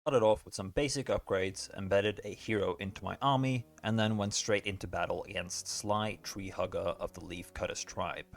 Started off with some basic upgrades, embedded a hero into my army, and then went straight into battle against Sly Treehugger of the Leafcutters tribe.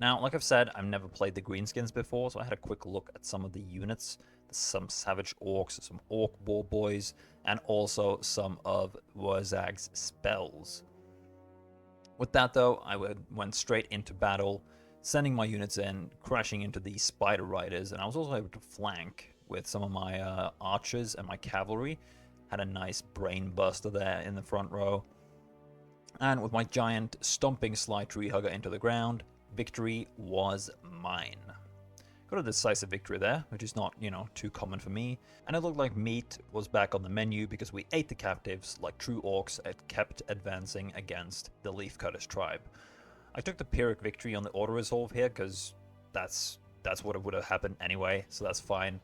Now, like I've said, I've never played the Greenskins before, so I had a quick look at some of the units. Some Savage Orcs, some Orc War Boys, and also some of Wurrzag's spells. With that though, I went straight into battle, sending my units in, crashing into the Spider Riders, and I was also able to flank with some of my archers and my cavalry. Had a nice brain buster there in the front row. And with my giant stomping Sly Treehugger into the ground, victory was mine. Got a decisive victory there, which is not, too common for me. And it looked like meat was back on the menu because we ate the captives like true orcs and kept advancing against the Leafcutters tribe. I took the Pyrrhic victory on the auto-resolve here because that's what would have happened anyway, so that's fine.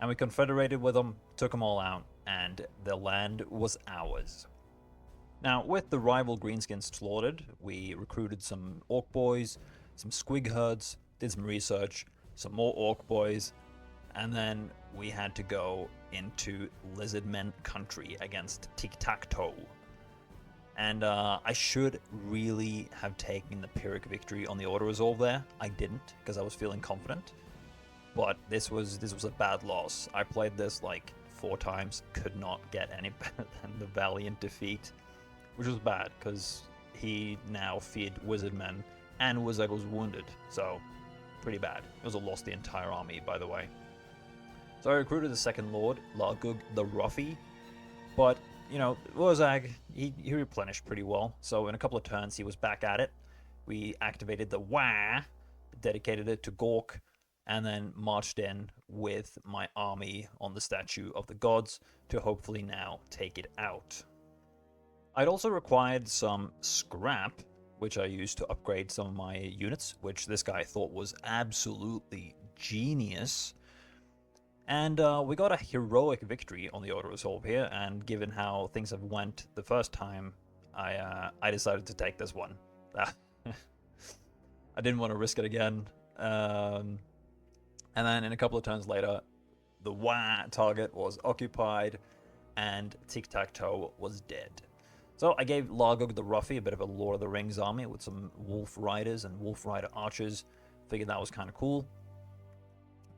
And we confederated with them, took them all out, and the land was ours. Now, with the rival Greenskins slaughtered, we recruited some Orc Boys, some Squig Herds, did some research, some more Orc Boys, and then we had to go into Lizardmen country against Tic-Tac-Toe. And I should really have taken the Pyrrhic victory on the auto-resolve there. I didn't, because I was feeling confident. But this was a bad loss. I played this like 4 times, could not get any better than the Valiant defeat, which was bad, because he now feared Wizardmen, and Wurrzag was wounded, so pretty bad. It was a loss the entire army, by the way. So I recruited the second Lord, Largug the Ruffy, but, Wurrzag, he replenished pretty well, so in a couple of turns he was back at it. We activated the WAAAAAAGHHHH, dedicated it to Gork, and then marched in with my army on the Statue of the Gods to hopefully now take it out. I'd also required some scrap, which I used to upgrade some of my units, which this guy thought was absolutely genius. And we got a heroic victory on the auto-resolve here, and given how things have went the first time, I decided to take this one. I didn't want to risk it again. And then in a couple of turns later, the target was occupied, and Tic-Tac-Toe was dead. So I gave Largug the Ruffy a bit of a Lord of the Rings army with some Wolf Riders and Wolf Rider Archers. Figured that was kind of cool.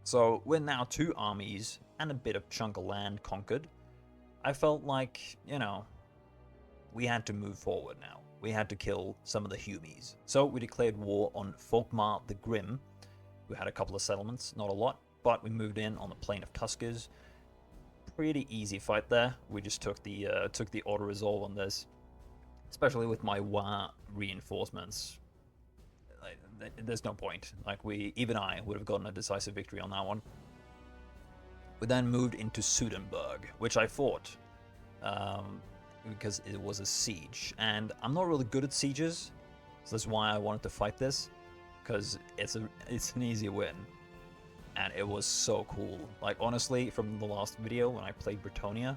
So with now 2 armies and a bit of chunk of land conquered, I felt like, we had to move forward now. We had to kill some of the Humies. So we declared war on Folkmar the Grim. We had a couple of settlements, not a lot, but we moved in on the Plain of Tuskers. Pretty easy fight there. We just took the auto-resolve on this, especially with my WA reinforcements. There's no point. Like, even I would have gotten a decisive victory on that one. We then moved into Sudenburg, which I fought because it was a siege, and I'm not really good at sieges, so that's why I wanted to fight this, because it's an easy win. And it was so cool. Like, honestly, from the last video when I played Bretonnia,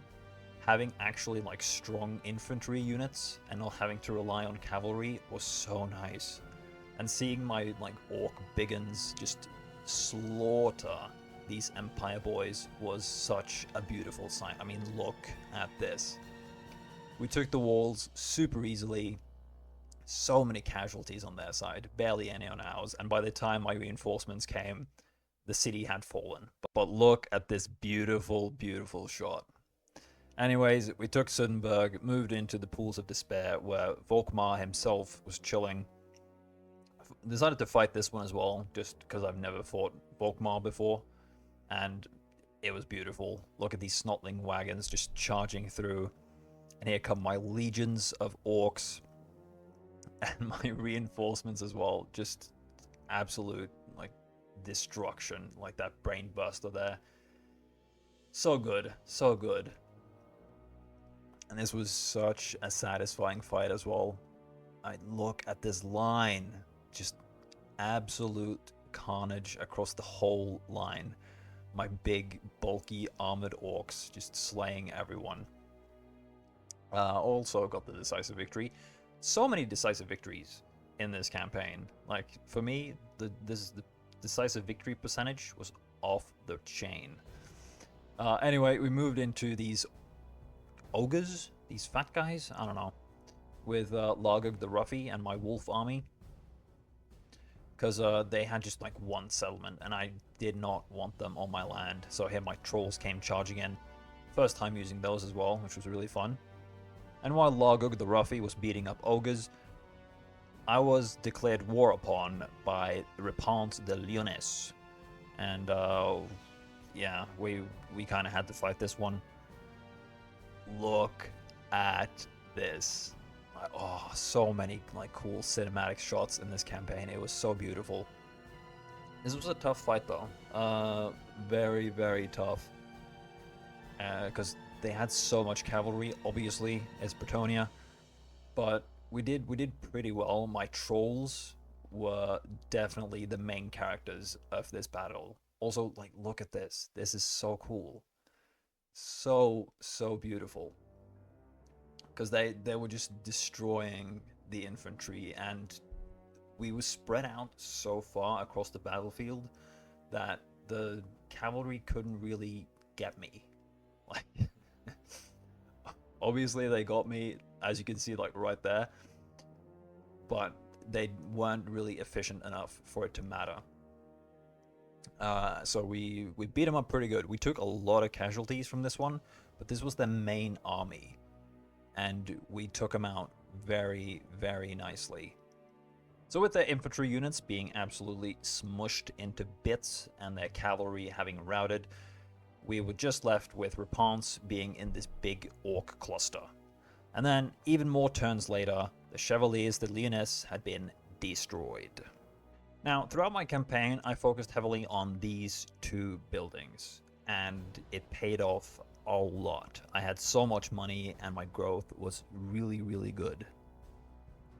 having actually like strong infantry units and not having to rely on cavalry was so nice. And seeing my like orc biggins just slaughter these Empire boys was such a beautiful sight. I mean, look at this. We took the walls super easily. So many casualties on their side, barely any on ours, and by the time my reinforcements came, the city had fallen. But look at this beautiful, beautiful shot. Anyways, we took Sudenburg, moved into the Pools of Despair, where Volkmar himself was chilling. Decided to fight this one as well, just because I've never fought Volkmar before, and it was beautiful. Look at these snotling wagons just charging through, and here come my legions of orcs, and my reinforcements as well. Just absolute, like, destruction, like that brain buster there. So good, so good. And this was such a satisfying fight as well. I look at this line, just absolute carnage across the whole line. My big, bulky, armored orcs just slaying everyone. Also got the decisive victory. So many decisive victories in this campaign. Like, for me, the decisive victory percentage was off the chain. Anyway, we moved into these ogres, these fat guys, I don't know, with Largug the Ruffy and my wolf army. Because they had just like one settlement, and I did not want them on my land. So here my trolls came charging in. First time using those as well, which was really fun. And while Largug the Ruffy was beating up ogres, I was declared war upon by Repente de Lyonesse. And yeah, we kind of had to fight this one. Look at this. Oh, so many like cool cinematic shots in this campaign. It was so beautiful. This was a tough fight though. Very, very tough. Because they had so much cavalry, obviously, as Bretonia. But we did pretty well. My trolls were definitely the main characters of this battle. Also, like, look at this. This is so cool. So beautiful. Because they were just destroying the infantry, and we were spread out so far across the battlefield that the cavalry couldn't really get me. Like, obviously they got me, as you can see, like right there, but they weren't really efficient enough for it to matter. So we beat them up pretty good. We took a lot of casualties from this one, but this was their main army, and we took them out very, very nicely. So with their infantry units being absolutely smushed into bits and their cavalry having routed, we were just left with Repente being in this big orc cluster. And then, even more turns later, the Chevaliers de Lyonesse had been destroyed. Now, throughout my campaign, I focused heavily on these two buildings, and it paid off a lot. I had so much money, and my growth was really, really good.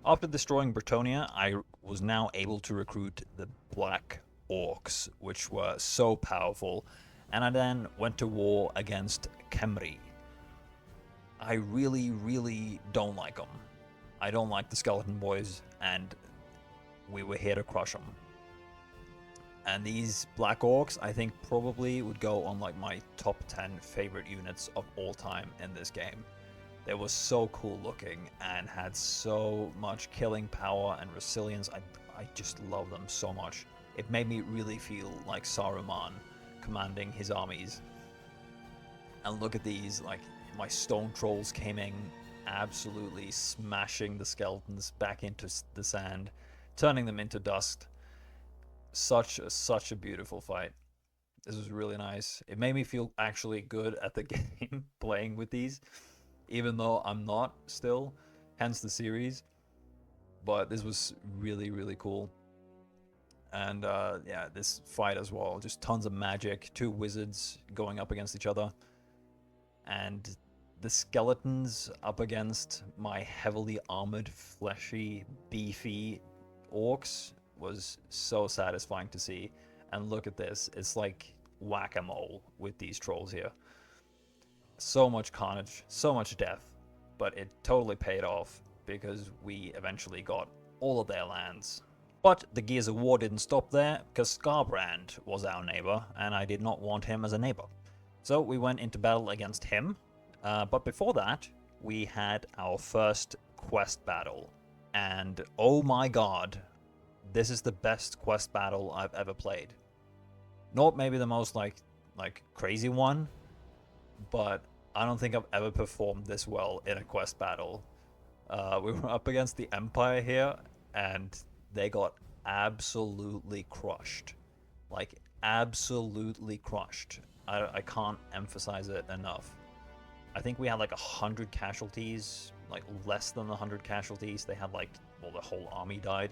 After destroying Bretonia, I was now able to recruit the Black Orcs, which were so powerful, and I then went to war against Khemri. I really, really don't like them. I don't like the Skeleton Boys, and we were here to crush them. And these Black Orcs, I think, probably would go on like my top 10 favorite units of all time in this game. They were so cool looking and had so much killing power and resilience. I just love them so much. It made me really feel like Saruman commanding his armies. And look at these, like, my stone trolls came in, absolutely smashing the skeletons back into the sand, turning them into dust. Such a beautiful fight. This was really nice. It made me feel actually good at the game playing with these, even though I'm not still, hence the series. But this was really, really cool. And yeah, this fight as well, just tons of magic, two wizards going up against each other, and the skeletons up against my heavily armored, fleshy, beefy orcs was so satisfying to see. And look at this, it's like whack-a-mole with these trolls here. So much carnage, so much death, but it totally paid off because we eventually got all of their lands. But the Gears of War didn't stop there, because Skarbrand was our neighbor, and I did not want him as a neighbor. So we went into battle against him, but before that, we had our first quest battle. And oh my god, this is the best quest battle I've ever played. Not maybe the most like crazy one, but I don't think I've ever performed this well in a quest battle. We were up against the Empire here, and they got absolutely crushed. Like, absolutely crushed. I can't emphasize it enough. I think we had like 100 casualties, like less than 100 casualties. They had like, well, the whole army died.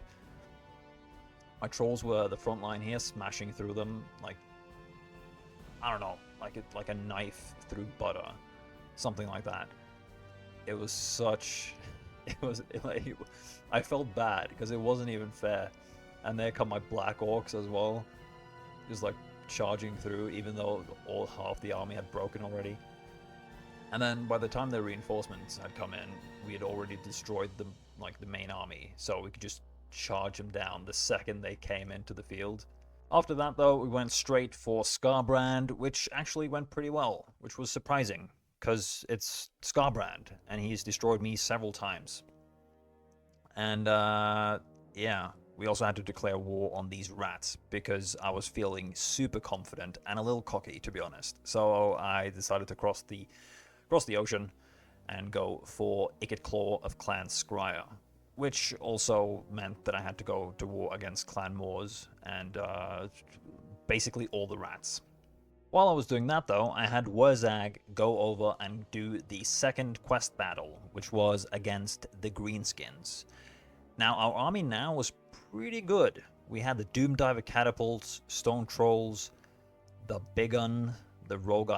My trolls were the front line here, smashing through them like, I don't know, like a knife through butter, something like that. It was such, I felt bad because it wasn't even fair. And there come my Black Orcs as well, just like charging through, even though half the army had broken already. And then by the time the reinforcements had come in, we had already destroyed the main army, so we could just charge them down the second they came into the field. After that, though, we went straight for Scarbrand, which actually went pretty well, which was surprising, because it's Scarbrand, and he's destroyed me several times. And, yeah, we also had to declare war on these rats, because I was feeling super confident and a little cocky, to be honest. So I decided to cross the ocean and go for Icket Claw of Clan Scryer, which also meant that I had to go to war against Clan Moors and basically all the rats. While I was doing that, though, I had Wurrzag go over and do the second quest battle, which was against the Greenskins. Now, our army now was pretty good. We had the Doom Diver catapults, stone trolls, the big gun, the rogue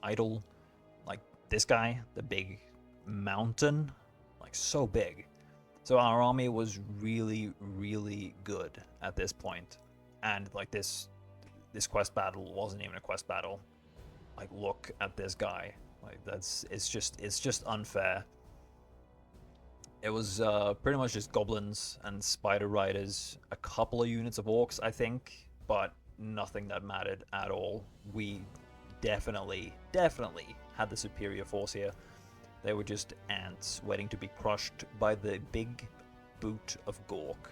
idol, like this guy, the big mountain, like so big. So our army was really, really good at this point. And like this quest battle wasn't even a quest battle. Like, look at this guy. Like, it's just unfair. It was pretty much just goblins and spider riders, a couple of units of orcs, I think, but nothing that mattered at all. We definitely had the superior force here. They were just ants waiting to be crushed by the big boot of Gork.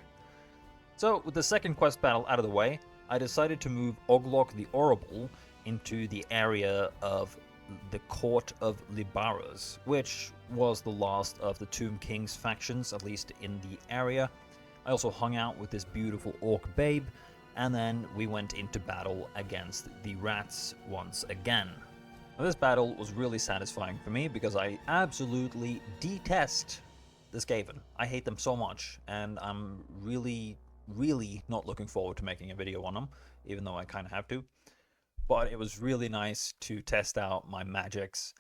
So, with the second quest battle out of the way, I decided to move Oglok the Horrible into the area of the Court of Libaras, which was the last of the Tomb King's factions, at least in the area. I also hung out with this beautiful orc babe, and then we went into battle against the rats once again. Now, this battle was really satisfying for me because I absolutely detest the Skaven. I hate them so much, and I'm really not looking forward to making a video on them, even though I kind of have to. But it was really nice to test out my magics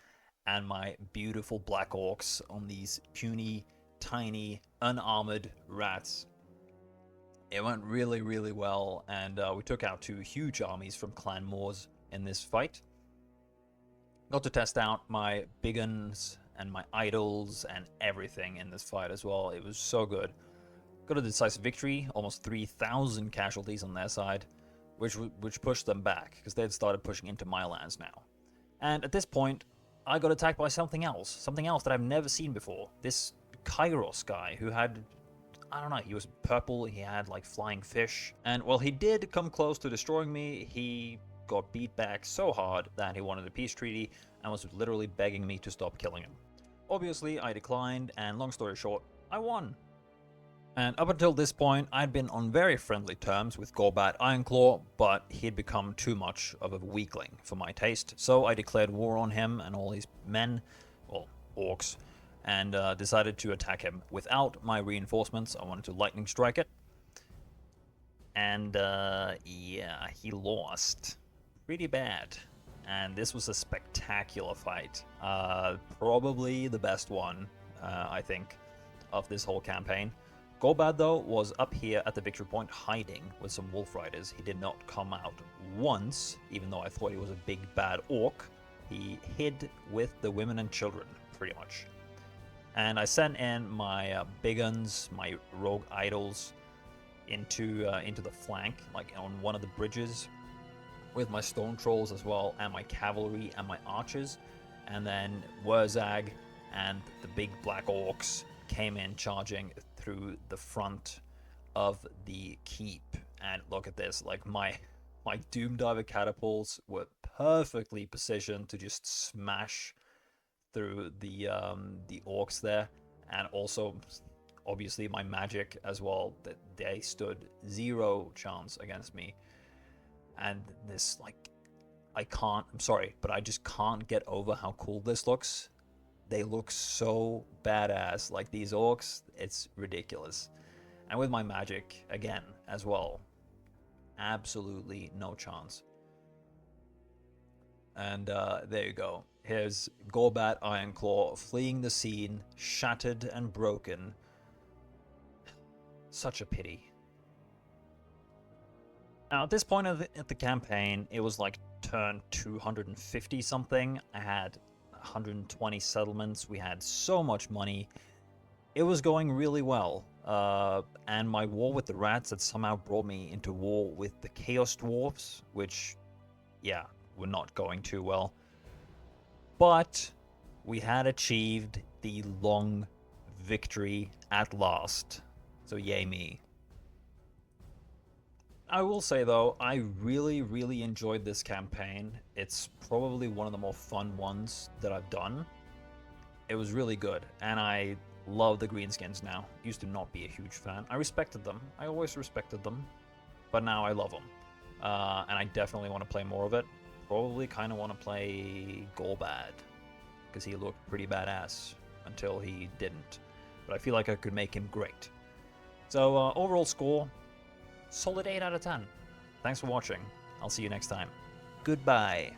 and my beautiful black orcs on these puny, tiny, unarmored rats. It went really well, and we took out two huge armies from Clan Moors in this fight. Got to test out my big uns and my idols and everything in this fight as well. It was so good. Got a decisive victory, almost 3,000 casualties on their side, which pushed them back, because they had started pushing into my lands now. And at this point, I got attacked by something else that I've never seen before. This Kairos guy who had, I don't know, he was purple, he had like flying fish, and while he did come close to destroying me, he got beat back so hard that he wanted a peace treaty and was literally begging me to stop killing him. Obviously, I declined, and long story short, I won. And up until this point, I'd been on very friendly terms with Gorbat Ironclaw, but he'd become too much of a weakling for my taste, so I declared war on him and all his men, well, orcs, and decided to attack him without my reinforcements. I wanted to lightning strike it. And, yeah, he lost. Pretty bad. And this was a spectacular fight. Probably the best one, I think, of this whole campaign. Gorbad, though, was up here at the victory point hiding with some wolf riders. He did not come out once, even though I thought he was a big bad orc. He hid with the women and children, pretty much. And I sent in my big uns, my rogue idols, into the flank, like on one of the bridges, with my stone trolls as well, and my cavalry and my archers. And then Wurrzag and the big black orcs came in charging through the front of the keep. And look at this, like my Doom Diver catapults were perfectly positioned to just smash through the orcs there, and also obviously my magic as well, that they stood zero chance against me. And this, like, I'm sorry, but I just can't get over how cool this looks. They look so badass, like these orcs, it's ridiculous. And with my magic, again, as well, absolutely no chance. And there you go. Here's Gorbat Ironclaw fleeing the scene, shattered and broken. Such a pity. Now, at this point of the campaign, it was like turn 250 something. I had 120 settlements. We had so much money. It was going really well. and my war with the rats that somehow brought me into war with the Chaos Dwarves, which, yeah, were not going too well. But we had achieved the long victory at last. So yay me. I will say though, I really enjoyed this campaign. It's probably one of the more fun ones that I've done. It was really good, and I love the Greenskins now. Used to not be a huge fan. I respected them. I always respected them, but now I love them. And I definitely want to play more of it. Probably kind of want to play Golbad, because he looked pretty badass until he didn't. But I feel like I could make him great. So overall score, solid 8 out of 10. Thanks for watching. I'll see you next time. Goodbye.